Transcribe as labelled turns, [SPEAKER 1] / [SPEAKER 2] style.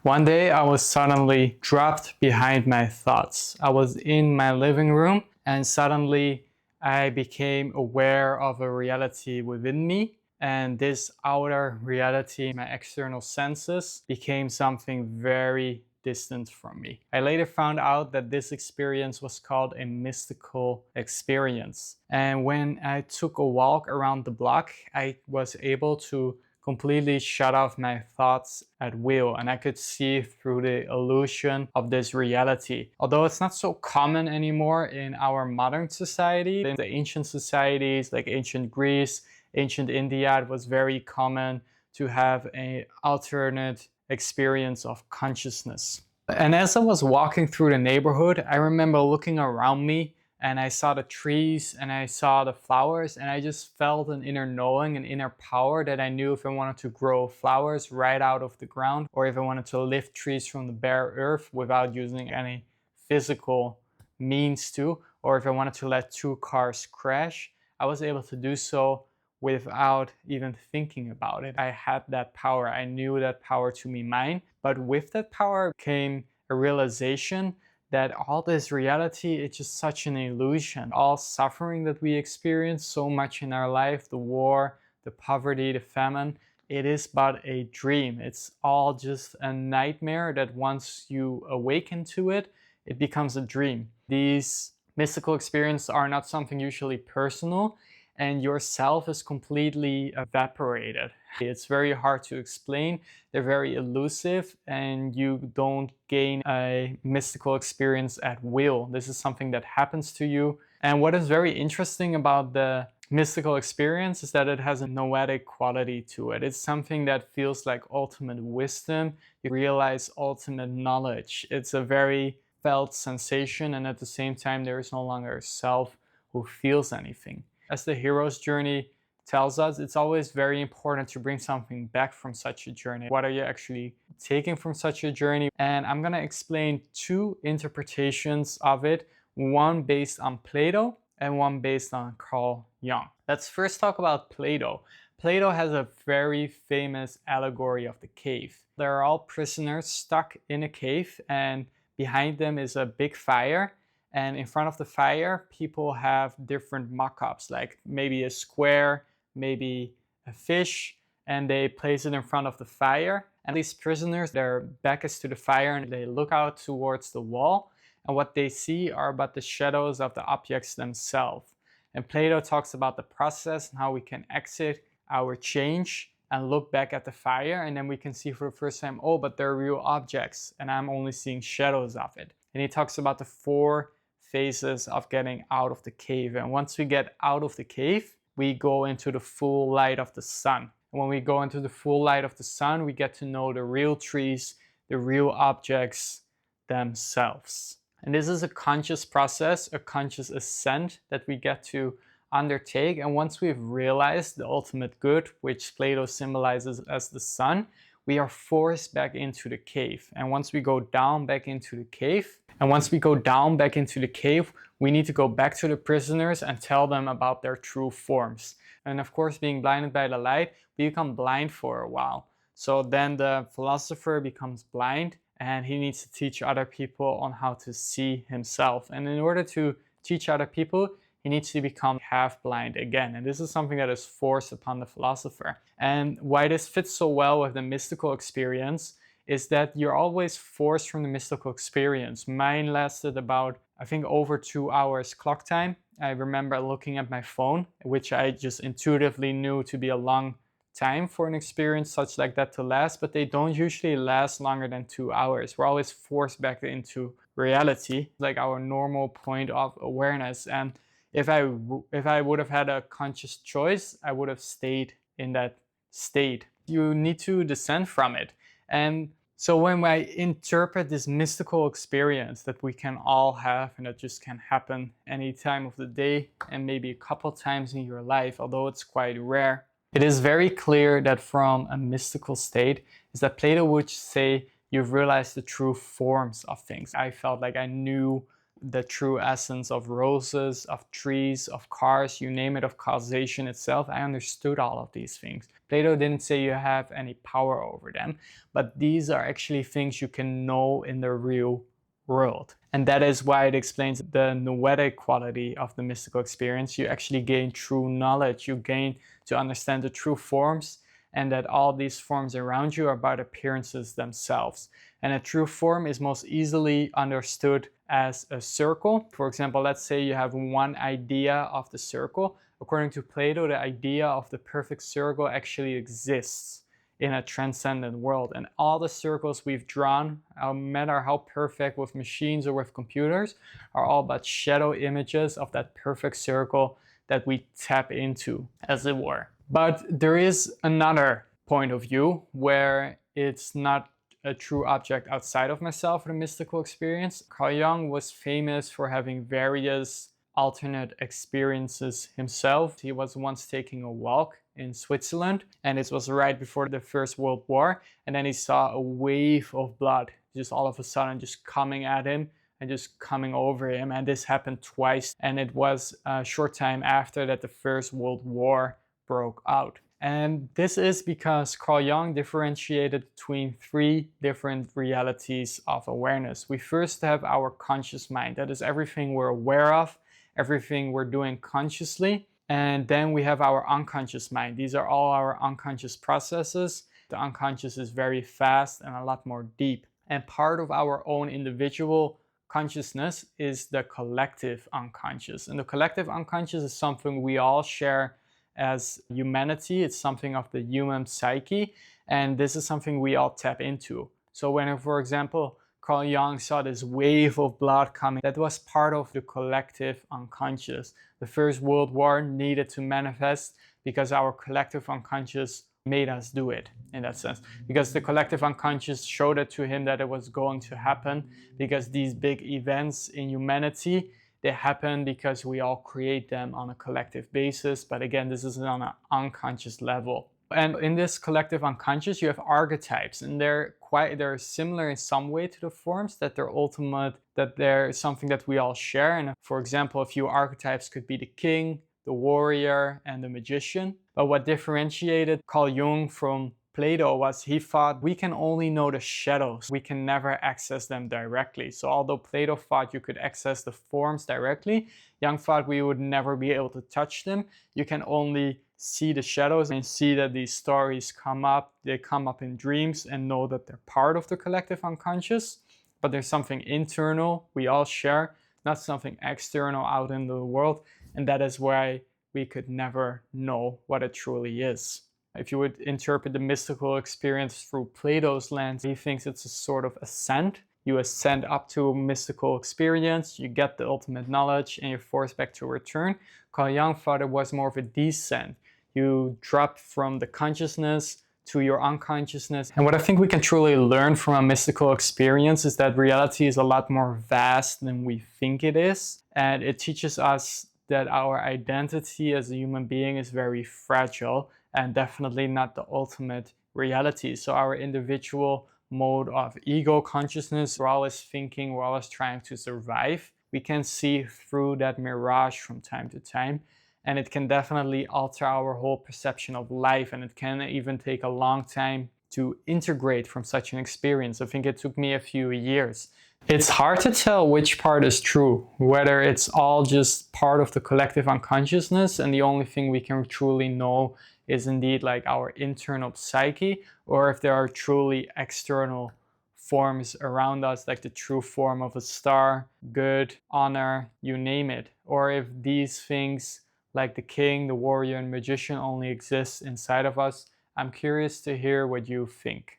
[SPEAKER 1] One day I was suddenly dropped behind my thoughts. I was in my living room and suddenly I became aware of a reality within me. And this outer reality, my external senses, became something very distant from me. I later found out that this experience was called a mystical experience. And when I took a walk around the block, I was able to completely shut off my thoughts at will, and I could see through the illusion of this reality. Although it's not so common anymore in our modern society, in the ancient societies like ancient Greece, ancient India, it was very common to have an alternate experience of consciousness. And as I was walking through the neighborhood, I remember looking around me and I saw the trees and I saw the flowers, and I just felt an inner knowing, an inner power that I knew if I wanted to grow flowers right out of the ground, or if I wanted to lift trees from the bare earth without using any physical means to, or if I wanted to let two cars crash, I was able to do so without even thinking about it. I had that power. I knew that power to be mine. But with that power came a realization that all this reality, it's just such an illusion. All suffering that we experience so much in our life, the war, the poverty, the famine, it is but a dream. It's all just a nightmare that once you awaken to it, it becomes a dream. These mystical experiences are not something usually personal, and yourself is completely evaporated. It's very hard to explain, they're very elusive, and you don't gain a mystical experience at will. This is something that happens to you. And what is very interesting about the mystical experience is that it has a noetic quality to it. It's something that feels like ultimate wisdom. You realize ultimate knowledge. It's a very felt sensation, and at the same time, there is no longer a self who feels anything. As the hero's journey tells us, it's always very important to bring something back from such a journey. What are you actually taking from such a journey? And I'm going to explain two interpretations of it, one based on Plato and one based on Carl Jung. Let's first talk about Plato. Plato has a very famous allegory of the cave. They're all prisoners stuck in a cave, and behind them is a big fire. And in front of the fire, people have different mock-ups, like maybe a square, maybe a fish, and they place it in front of the fire. And these prisoners, their back is to the fire, and they look out towards the wall. And what they see are but the shadows of the objects themselves. And Plato talks about the process and how we can exit our change and look back at the fire, and then we can see for the first time, oh, but they're real objects, and I'm only seeing shadows of it. And he talks about the four phases of getting out of the cave. And once we get out of the cave, we go into the full light of the sun. And when we go into the full light of the sun, we get to know the real trees, the real objects themselves. And this is a conscious process, a conscious ascent that we get to undertake. And once we've realized the ultimate good, which Plato symbolizes as the sun, we are forced back into the cave. And once we go down back into the cave, we need to go back to the prisoners and tell them about their true forms. And of course, being blinded by the light, we become blind for a while. So then the philosopher becomes blind, and he needs to teach other people on how to see himself. And in order to teach other people, he needs to become half blind again. And this is something that is forced upon the philosopher. And why this fits so well with the mystical experience is that you're always forced from the mystical experience. Mine lasted about, I think, over 2 hours clock time. I remember looking at my phone, which I just intuitively knew to be a long time for an experience such like that to last, but they don't usually last longer than 2 hours. We're always forced back into reality, like our normal point of awareness. And if I would have had a conscious choice, I would have stayed in that state. You need to descend from it. And so when I interpret this mystical experience that we can all have, and that just can happen any time of the day and maybe a couple times in your life, although it's quite rare, it is very clear that from a mystical state is that Plato would say you've realized the true forms of things. I felt like I knew the true essence of roses, of trees, of cars, you name it, of causation itself. I understood all of these things. Plato didn't say you have any power over them, but these are actually things you can know in the real world. And that is why it explains the noetic quality of the mystical experience. You actually gain true knowledge. You gain to understand the true forms, and that all these forms around you are but appearances themselves. And a true form is most easily understood as a circle. For example, let's say you have one idea of the circle. According to Plato, the idea of the perfect circle actually exists in a transcendent world. And all the circles we've drawn, no matter how perfect with machines or with computers, are all but shadow images of that perfect circle that we tap into, as it were. But there is another point of view where it's not a true object outside of myself or the mystical experience. Carl Jung was famous for having various alternate experiences himself. He was once taking a walk in Switzerland, and this was right before the First World War, and then he saw a wave of blood just all of a sudden just coming at him and just coming over him. And this happened twice, and it was a short time after that the First World War broke out. And this is because Carl Jung differentiated between three different realities of awareness. We first have our conscious mind. That is everything we're aware of, everything we're doing consciously. And then we have our unconscious mind. These are all our unconscious processes. The unconscious is very fast and a lot more deep. And part of our own individual consciousness is the collective unconscious. And the collective unconscious is something we all share as humanity. It's something of the human psyche, and this is something we all tap into. So when, for example, Carl Jung saw this wave of blood coming, that was part of the collective unconscious. The First World War needed to manifest because our collective unconscious made us do it, in that sense. Because the collective unconscious showed it to him that it was going to happen, because these big events in humanity, they happen because we all create them on a collective basis. But again, this is on an unconscious level. And in this collective unconscious, you have archetypes, and they're similar in some way to the forms, that they're ultimate, that they're something that we all share. And for example, a few archetypes could be the king, the warrior, and the magician. But what differentiated Carl Jung from Plato was he thought we can only know the shadows. We can never access them directly. So although Plato thought you could access the forms directly, Jung thought we would never be able to touch them. You can only see the shadows and see that these stories come up. They come up in dreams, and know that they're part of the collective unconscious. But there's something internal we all share, not something external out in the world. And that is why we could never know what it truly is. If you would interpret the mystical experience through Plato's lens, he thinks it's a sort of ascent. You ascend up to a mystical experience, you get the ultimate knowledge, and you're forced back to return. Carl Jung thought it was more of a descent. You drop from the consciousness to your unconsciousness. And what I think we can truly learn from a mystical experience is that reality is a lot more vast than we think it is. And it teaches us that our identity as a human being is very fragile, and definitely not the ultimate reality. So our individual mode of ego consciousness, we're always thinking, we're always trying to survive. We can see through that mirage from time to time, and it can definitely alter our whole perception of life, and it can even take a long time to integrate from such an experience. I think it took me a few years. It's hard to tell which part is true, whether it's all just part of the collective unconsciousness and the only thing we can truly know is indeed like our internal psyche, or if there are truly external forms around us, like the true form of a star, good, honor, you name it. Or if these things like the king, the warrior, and magician only exist inside of us. I'm curious to hear what you think.